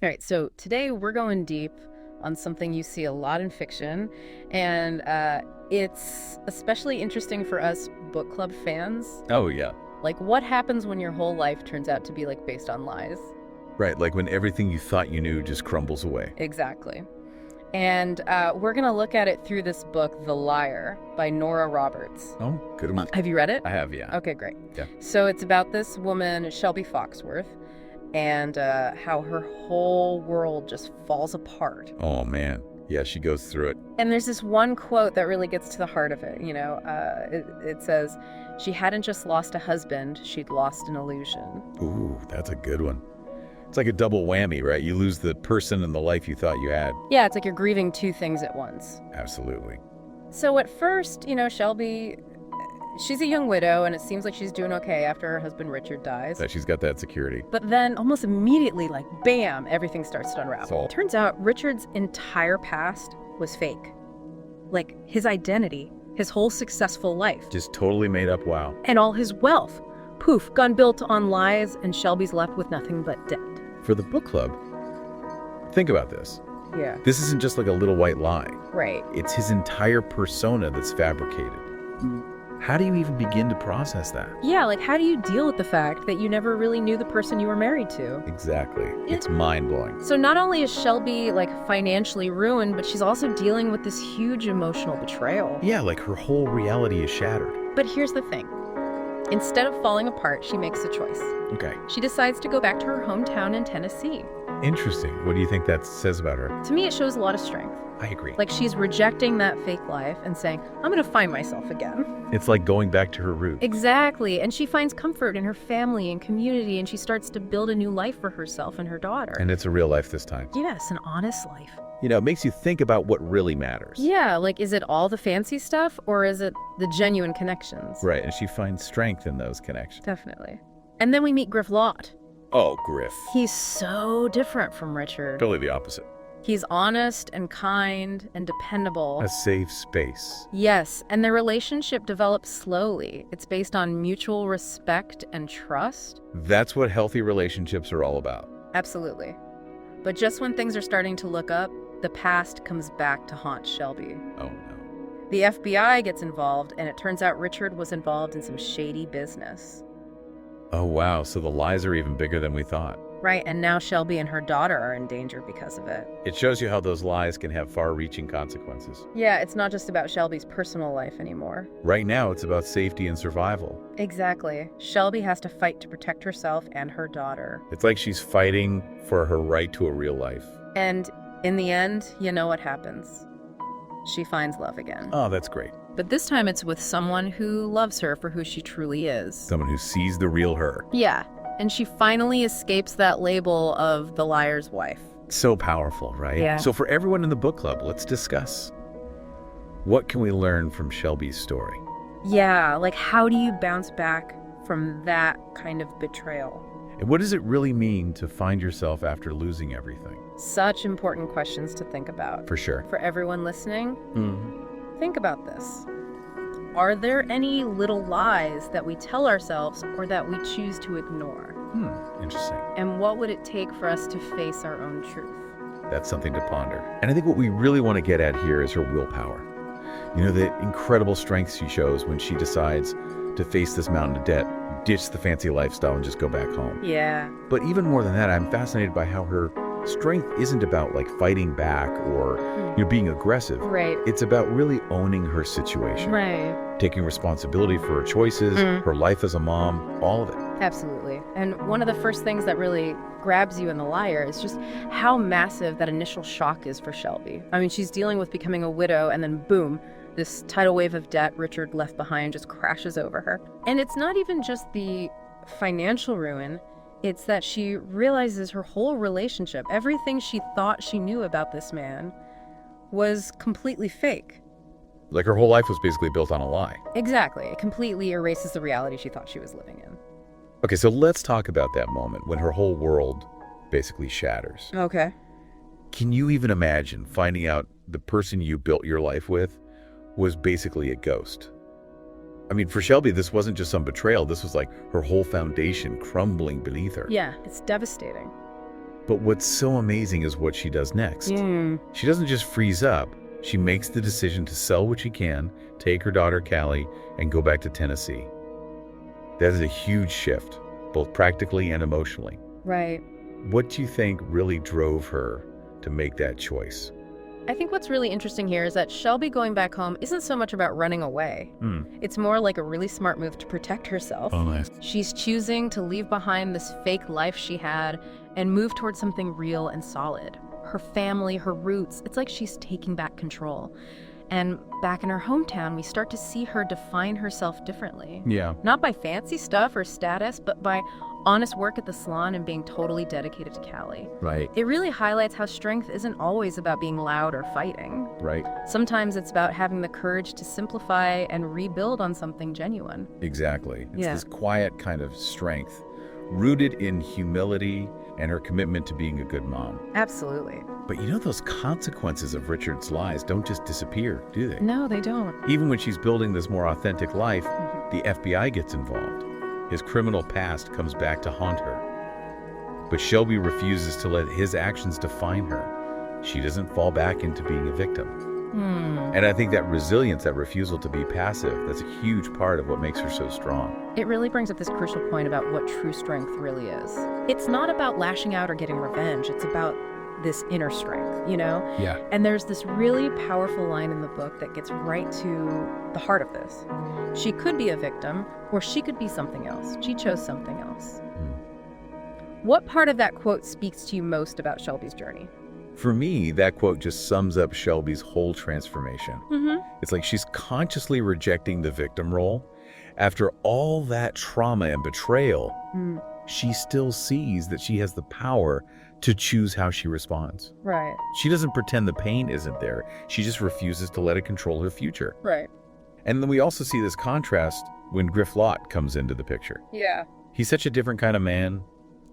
All right, so today we're going deep on something you see a lot in fiction, and it's especially interesting for us book club fans. Oh, yeah. Like, what happens when your whole life turns out to be, like, based on lies? Right, like when everything you thought you knew just crumbles away. Exactly. And we're going to look at it through this book, The Liar, by Nora Roberts. Oh, good one. Have you read it? I have, yeah. Okay, great. Yeah. So it's about this woman, Shelby Foxworth, and how her whole world just falls apart. Oh, man. Yeah, she goes through it. And there's this one quote that really gets to the heart of it, it says, "She hadn't just lost a husband, she'd lost an illusion." Ooh, that's a good one. It's like a double whammy, right? You lose the person and the life you thought you had. Yeah, it's like you're grieving two things at once. Absolutely. So at first, Shelby, she's a young widow, and it seems like she's doing okay after her husband Richard dies. That she's got that security. But then almost immediately, like, bam, everything starts to unravel. So, Turns out Richard's entire past was fake. Like, his identity, his whole successful life. just totally made up, wow. And all his wealth. Poof, gone built on lies, and Shelby's left with nothing but debt. For the book club, think about this. Yeah. This isn't just like a little white lie. Right. It's his entire persona that's fabricated. How do you even begin to process that? Yeah, like, how do you deal with the fact that you never really knew the person you were married to? Exactly. It's mind-blowing. So not only is Shelby, like, financially ruined, but she's also dealing with this huge emotional betrayal. Yeah, like her whole reality is shattered. But here's the thing. Instead of falling apart, she makes a choice. Okay. She decides to go back to her hometown in Tennessee. Interesting. What do you think that says about her? To me, it shows a lot of strength. I agree. Like, she's rejecting that fake life and saying, I'm going to find myself again. It's like going back to her roots. Exactly. And she finds comfort in her family and community, and she starts to build a new life for herself and her daughter. And it's a real life this time. Yes, an honest life. It makes you think about what really matters. Yeah, like, is it all the fancy stuff, or is it the genuine connections? Right, and she finds strength in those connections. Definitely. And then we meet Griff Lott. Oh, Griff. He's so different from Richard. Totally the opposite. He's honest and kind and dependable. A safe space. Yes, and their relationship develops slowly. It's based on mutual respect and trust. That's what healthy relationships are all about. Absolutely. But just when things are starting to look up, the past comes back to haunt Shelby. Oh, no. The FBI gets involved, and it turns out Richard was involved in some shady business. Oh, wow. So the lies are even bigger than we thought. Right, and now Shelby and her daughter are in danger because of it. It shows you how those lies can have far-reaching consequences. Yeah, it's not just about Shelby's personal life anymore. Right now, it's about safety and survival. Exactly. Shelby has to fight to protect herself and her daughter. It's like she's fighting for her right to a real life. And in the end, you know what happens. She finds love again. Oh, that's great. But this time it's with someone who loves her for who she truly is. Someone who sees the real her. Yeah, and she finally escapes that label of the liar's wife. So powerful, right? Yeah. So for everyone in the book club, let's discuss. What can we learn from Shelby's story? Yeah, like, how do you bounce back from that kind of betrayal? And what does it really mean to find yourself after losing everything? Such important questions to think about. For sure. For everyone listening, Mm-hmm. think about this. Are there any little lies that we tell ourselves or that we choose to ignore? Interesting. And what would it take for us to face our own truth? That's something to ponder. And I think what we really want to get at here is her willpower. The incredible strength she shows when she decides to face this mountain of debt, ditch the fancy lifestyle, and just go back home. Yeah. But even more than that, I'm fascinated by how her strength isn't about like fighting back or being aggressive. Right. It's about really owning her situation. Right. Taking responsibility for her choices, her life as a mom, all of it. Absolutely. And one of the first things that really grabs you in The Liar is just how massive that initial shock is for Shelby. I mean, she's dealing with becoming a widow, and then boom, this tidal wave of debt Richard left behind just crashes over her. And it's not even just the financial ruin. It's that she realizes her whole relationship, everything she thought she knew about this man, was completely fake. Like her whole life was basically built on a lie. Exactly. It completely erases the reality she thought she was living in. Okay, so let's talk about that moment when her whole world basically shatters. Okay. Can you even imagine finding out the person you built your life with was basically a ghost? I mean, for Shelby, this wasn't just some betrayal. This was like her whole foundation crumbling beneath her. Yeah, it's devastating. But what's so amazing is what she does next. She doesn't just freeze up. She makes the decision to sell what she can, take her daughter Callie, and go back to Tennessee. That is a huge shift, both practically and emotionally. Right. What do you think really drove her to make that choice? I think what's really interesting here is that Shelby going back home isn't so much about running away. It's more like a really smart move to protect herself. Oh, nice. She's choosing to leave behind this fake life she had and move towards something real and solid. Her family, her roots, it's like she's taking back control. And back in her hometown, we start to see her define herself differently. Yeah. Not by fancy stuff or status, but by honest work at the salon and being totally dedicated to Callie. Right. It really highlights how strength isn't always about being loud or fighting. Right. Sometimes it's about having the courage to simplify and rebuild on something genuine. Exactly. It's this quiet kind of strength, rooted in humility and her commitment to being a good mom. Absolutely. But you know, those consequences of Richard's lies don't just disappear, do they? No, they don't. Even when she's building this more authentic life, the FBI gets involved. His criminal past comes back to haunt her. But Shelby refuses to let his actions define her. She doesn't fall back into being a victim. And I think that resilience, that refusal to be passive, that's a huge part of what makes her so strong. It really brings up this crucial point about what true strength really is. It's not about lashing out or getting revenge. It's about this inner strength, you know? Yeah. And there's this really powerful line in the book that gets right to the heart of this. She could be a victim, or she could be something else. She chose something else. What part of that quote speaks to you most about Shelby's journey? For me, that quote just sums up Shelby's whole transformation. It's like she's consciously rejecting the victim role. After all that trauma and betrayal, she still sees that she has the power to choose how she responds. Right. She doesn't pretend the pain isn't there. She just refuses to let it control her future. Right. And then we also see this contrast when Griff Lott comes into the picture. Yeah. He's such a different kind of man,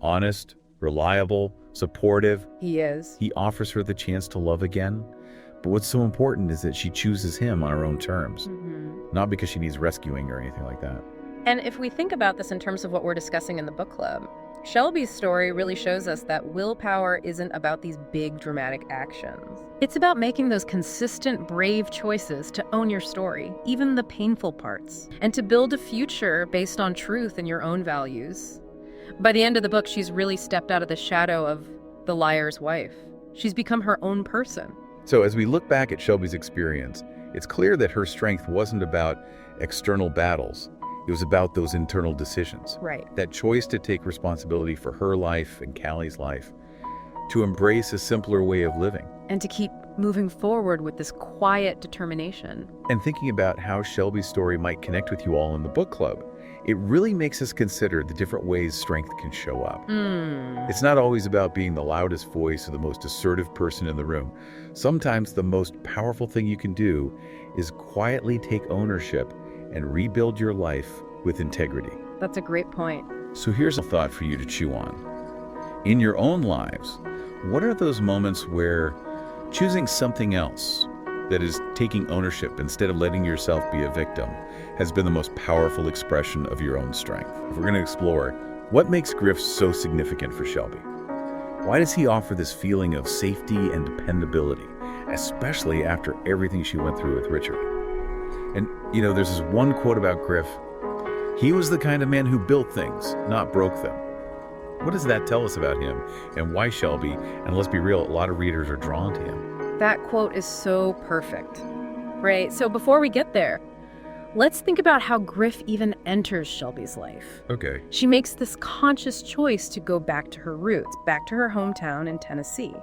honest, reliable, supportive. He is. He offers her the chance to love again. But what's so important is that she chooses him on her own terms, not because she needs rescuing or anything like that. And if we think about this in terms of what we're discussing in the book club, Shelby's story really shows us that willpower isn't about these big dramatic actions. It's about making those consistent, brave choices to own your story, even the painful parts, and to build a future based on truth and your own values. By the end of the book, she's really stepped out of the shadow of the liar's wife. She's become her own person. So as we look back at Shelby's experience, it's clear that her strength wasn't about external battles. It was about those internal decisions. Right. That choice to take responsibility for her life and Callie's life, to embrace a simpler way of living. And to keep moving forward with this quiet determination. And thinking about how Shelby's story might connect with you all in the book club, it really makes us consider the different ways strength can show up. It's not always about being the loudest voice or the most assertive person in the room. Sometimes the most powerful thing you can do is quietly take ownership and rebuild your life with integrity. That's a great point. So here's a thought for you to chew on. In your own lives, what are those moments where choosing something else, that is taking ownership instead of letting yourself be a victim, has been the most powerful expression of your own strength? We're going to explore what makes Griff so significant for Shelby. Why does he offer this feeling of safety and dependability, especially after everything she went through with Richard? And, you know, there's this one quote about Griff. He was the kind of man who built things, not broke them. What does that tell us about him and why Shelby, and let's be real, a lot of readers are drawn to him? That quote is so perfect. Right, so before we get there, let's think about how Griff even enters Shelby's life. Okay. She makes this conscious choice to go back to her roots, back to her hometown in Tennessee.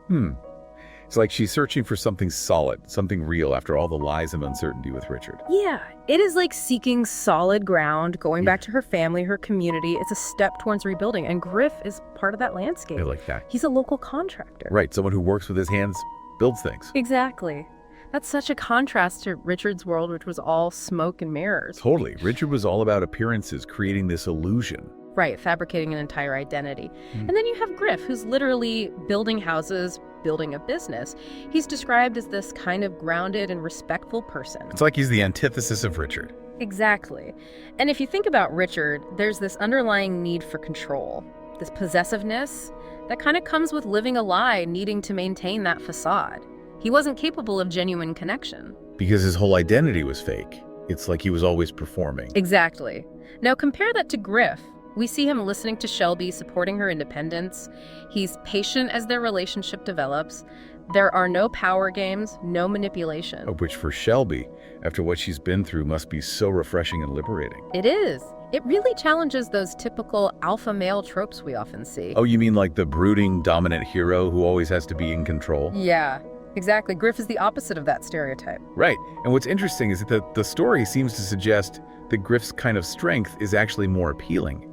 It's like she's searching for something solid, something real after all the lies and uncertainty with Richard. Yeah, it is like seeking solid ground, going back to her family, her community. It's a step towards rebuilding, and Griff is part of that landscape. I like that. He's a local contractor. Right, someone who works with his hands, builds things. Exactly. That's such a contrast to Richard's world, which was all smoke and mirrors. Totally. Richard was all about appearances, creating this illusion. Right, fabricating an entire identity. And then you have Griff, who's literally building houses, building a business. He's described as this kind of grounded and respectful person. It's like he's the antithesis of Richard. Exactly. And if you think about Richard, there's this underlying need for control, this possessiveness, That kind of comes with living a lie, needing to maintain that facade. He wasn't capable of genuine connection. Because his whole identity was fake. It's like he was always performing. Exactly. Now compare that to Griff. We see him listening to Shelby, supporting her independence. He's patient as their relationship develops. There are no power games, no manipulation. Which for Shelby, after what she's been through, must be so refreshing and liberating. It is. It really challenges those typical alpha male tropes we often see. Oh, you mean like the brooding, dominant hero who always has to be in control? Yeah, exactly. Griff is the opposite of that stereotype. Right. And what's interesting is that the story seems to suggest that Griff's kind of strength is actually more appealing.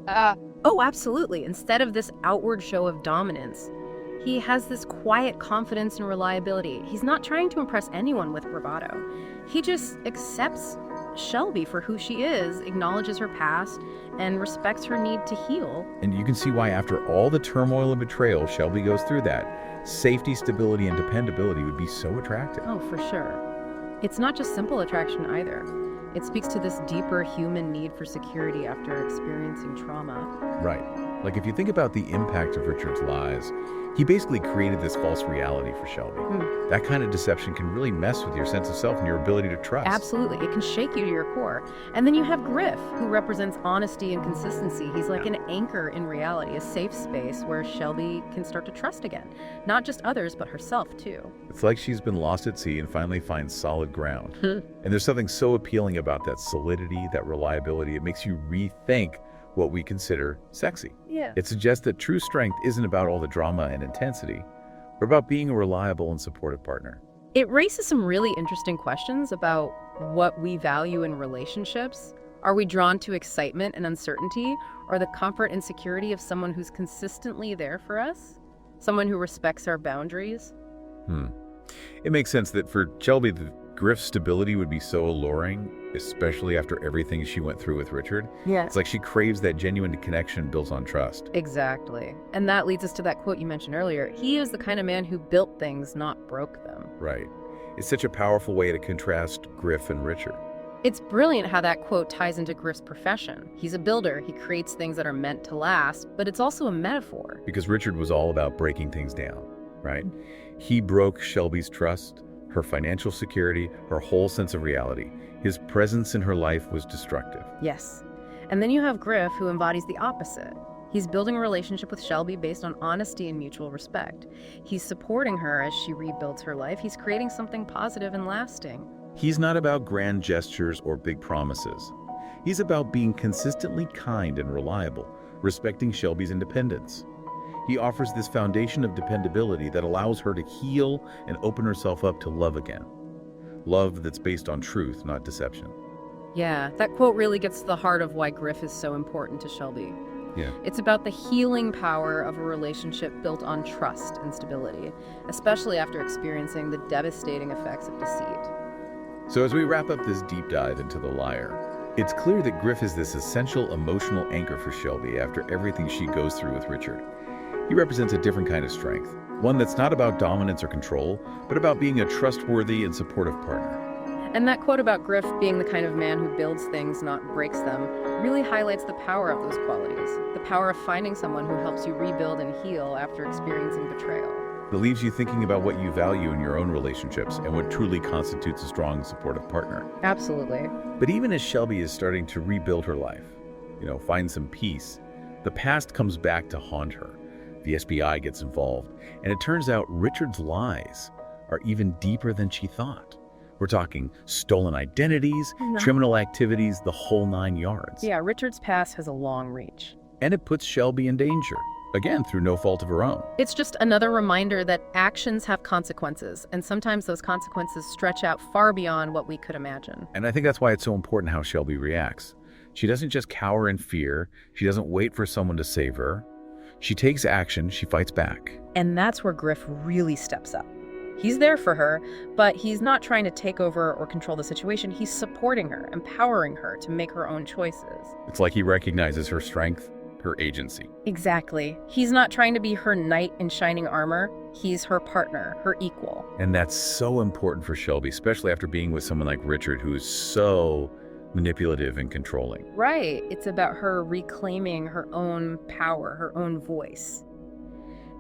Oh, absolutely. Instead of this outward show of dominance, he has this quiet confidence and reliability. He's not trying to impress anyone with bravado. He just accepts Shelby for who she is, acknowledges her past, and respects her need to heal. And you can see why after all the turmoil and betrayal Shelby goes through, that safety, stability, and dependability would be so attractive. Oh, for sure. It's not just simple attraction either. It speaks to this deeper human need for security after experiencing trauma. Right. Like if you think about the impact of Richard's lies, he basically created this false reality for Shelby. That kind of deception can really mess with your sense of self and your ability to trust. Absolutely. It can shake you to your core. And then you have Griff, who represents honesty and consistency. He's like an anchor in reality, a safe space where Shelby can start to trust again. Not just others, but herself too. It's like she's been lost at sea and finally finds solid ground. And there's something so appealing about that solidity, that reliability. It makes you rethink what we consider sexy. Yeah. It suggests that true strength isn't about all the drama and intensity, but about being a reliable and supportive partner. It raises some really interesting questions about what we value in relationships. Are we drawn to excitement and uncertainty, or the comfort and security of someone who's consistently there for us? Someone who respects our boundaries? It makes sense that for Shelby, Griff's stability would be so alluring, especially after everything she went through with Richard. Yeah. It's like she craves that genuine connection built on trust. Exactly. And that leads us to that quote you mentioned earlier. He is the kind of man who built things, not broke them. Right. It's such a powerful way to contrast Griff and Richard. It's brilliant how that quote ties into Griff's profession. He's a builder. He creates things that are meant to last, but it's also a metaphor. Because Richard was all about breaking things down, right? He broke Shelby's trust, her financial security, her whole sense of reality. His presence in her life was destructive. Yes. And then you have Griff, who embodies the opposite. He's building a relationship with Shelby based on honesty and mutual respect. He's supporting her as she rebuilds her life. He's creating something positive and lasting. He's not about grand gestures or big promises. He's about being consistently kind and reliable, respecting Shelby's independence. He offers this foundation of dependability that allows her to heal and open herself up to love again. Love that's based on truth, not deception. Yeah, that quote really gets to the heart of why Griff is so important to Shelby. Yeah. It's about the healing power of a relationship built on trust and stability, especially after experiencing the devastating effects of deceit. So as we wrap up this deep dive into The Liar, it's clear that Griff is this essential emotional anchor for Shelby after everything she goes through with Richard. He represents a different kind of strength, one that's not about dominance or control, but about being a trustworthy and supportive partner. And that quote about Griff being the kind of man who builds things, not breaks them, really highlights the power of those qualities, the power of finding someone who helps you rebuild and heal after experiencing betrayal. It leaves you thinking about what you value in your own relationships and what truly constitutes a strong, supportive partner. Absolutely. But even as Shelby is starting to rebuild her life, find some peace, the past comes back to haunt her. The SBI gets involved, and it turns out Richard's lies are even deeper than she thought. We're talking stolen identities, criminal activities, the whole 9 yards. Yeah, Richard's past has a long reach. And it puts Shelby in danger, again, through no fault of her own. It's just another reminder that actions have consequences, and sometimes those consequences stretch out far beyond what we could imagine. And I think that's why it's so important how Shelby reacts. She doesn't just cower in fear. She doesn't wait for someone to save her. She takes action, she fights back. And that's where Griff really steps up. He's there for her, but he's not trying to take over or control the situation. He's supporting her, empowering her to make her own choices. It's like he recognizes her strength, her agency. Exactly. He's not trying to be her knight in shining armor. He's her partner, her equal. And that's so important for Shelby, especially after being with someone like Richard, who is so manipulative and controlling. Right. It's about her reclaiming her own power, her own voice.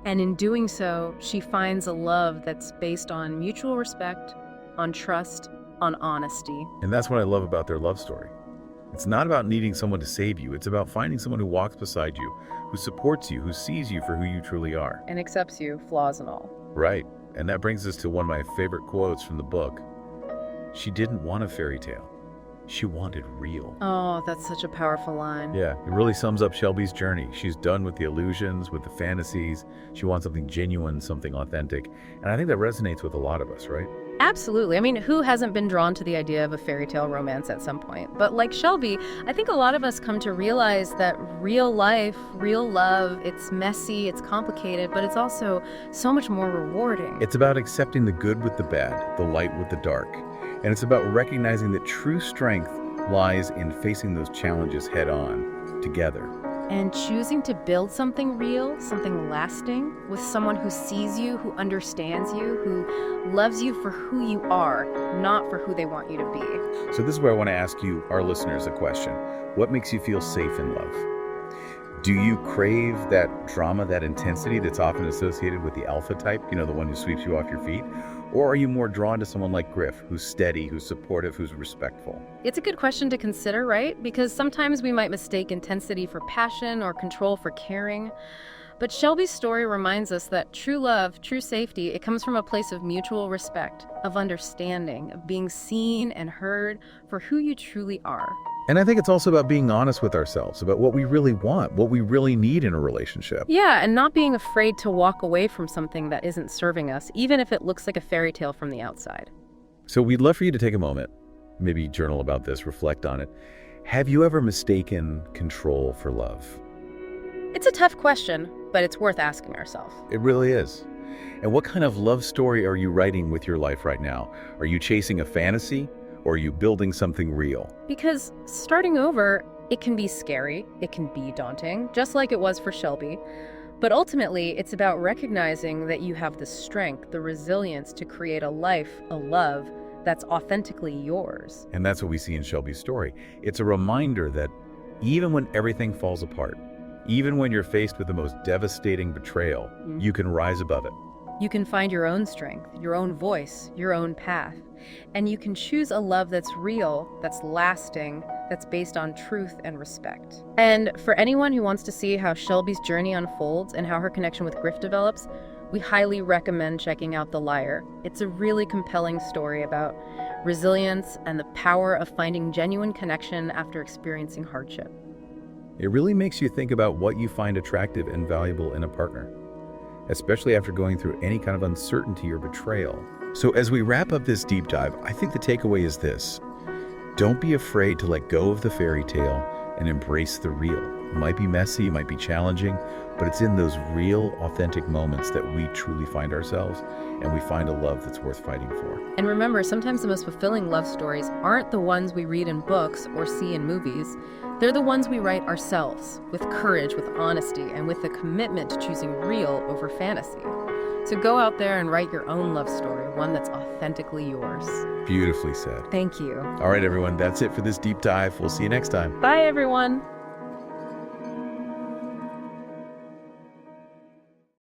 And in doing so, she finds a love that's based on mutual respect, on trust, on honesty. And that's what I love about their love story. It's not about needing someone to save you. It's about finding someone who walks beside you, who supports you, who sees you for who you truly are. And accepts you, flaws and all. Right. And that brings us to one of my favorite quotes from the book. She didn't want a fairy tale. She wanted real. Oh, that's such a powerful line. Yeah, it really sums up Shelby's journey. She's done with the illusions, with the fantasies. She wants something genuine, something authentic. And I think that resonates with a lot of us, right? Absolutely. I mean, who hasn't been drawn to the idea of a fairy tale romance at some point? But like Shelby, I think a lot of us come to realize that real life, real love, it's messy, it's complicated, but it's also so much more rewarding. It's about accepting the good with the bad, the light with the dark. And it's about recognizing that true strength lies in facing those challenges head on, together. And choosing to build something real, something lasting, with someone who sees you, who understands you, who loves you for who you are, not for who they want you to be. So this is where I want to ask you, our listeners, a question. What makes you feel safe in love? Do you crave that drama, that intensity that's often associated with the alpha type, the one who sweeps you off your feet? Or are you more drawn to someone like Griff, who's steady, who's supportive, who's respectful? It's a good question to consider, right? Because sometimes we might mistake intensity for passion or control for caring. But Shelby's story reminds us that true love, true safety, it comes from a place of mutual respect, of understanding, of being seen and heard for who you truly are. And I think it's also about being honest with ourselves, about what we really want, what we really need in a relationship. Yeah, and not being afraid to walk away from something that isn't serving us, even if it looks like a fairy tale from the outside. So we'd love for you to take a moment, maybe journal about this, reflect on it. Have you ever mistaken control for love? It's a tough question, but it's worth asking ourselves. It really is. And what kind of love story are you writing with your life right now? Are you chasing a fantasy? Or are you building something real? Because starting over, it can be scary, it can be daunting, just like it was for Shelby. But ultimately, it's about recognizing that you have the strength, the resilience to create a life, a love that's authentically yours. And that's what we see in Shelby's story. It's a reminder that even when everything falls apart, even when you're faced with the most devastating betrayal, you can rise above it. You can find your own strength, your own voice, your own path. And you can choose a love that's real, that's lasting, that's based on truth and respect. And for anyone who wants to see how Shelby's journey unfolds and how her connection with Griff develops, we highly recommend checking out The Liar. It's a really compelling story about resilience and the power of finding genuine connection after experiencing hardship. It really makes you think about what you find attractive and valuable in a partner, especially after going through any kind of uncertainty or betrayal. So as we wrap up this deep dive, I think the takeaway is this. Don't be afraid to let go of the fairy tale and embrace the real. It might be messy, it might be challenging, but it's in those real, authentic moments that we truly find ourselves and we find a love that's worth fighting for. And remember, sometimes the most fulfilling love stories aren't the ones we read in books or see in movies. They're the ones we write ourselves, with courage, with honesty, and with a commitment to choosing real over fantasy. So go out there and write your own love story, one that's authentically yours. Beautifully said. Thank you. All right, everyone, that's it for this deep dive. We'll see you next time. Bye, everyone.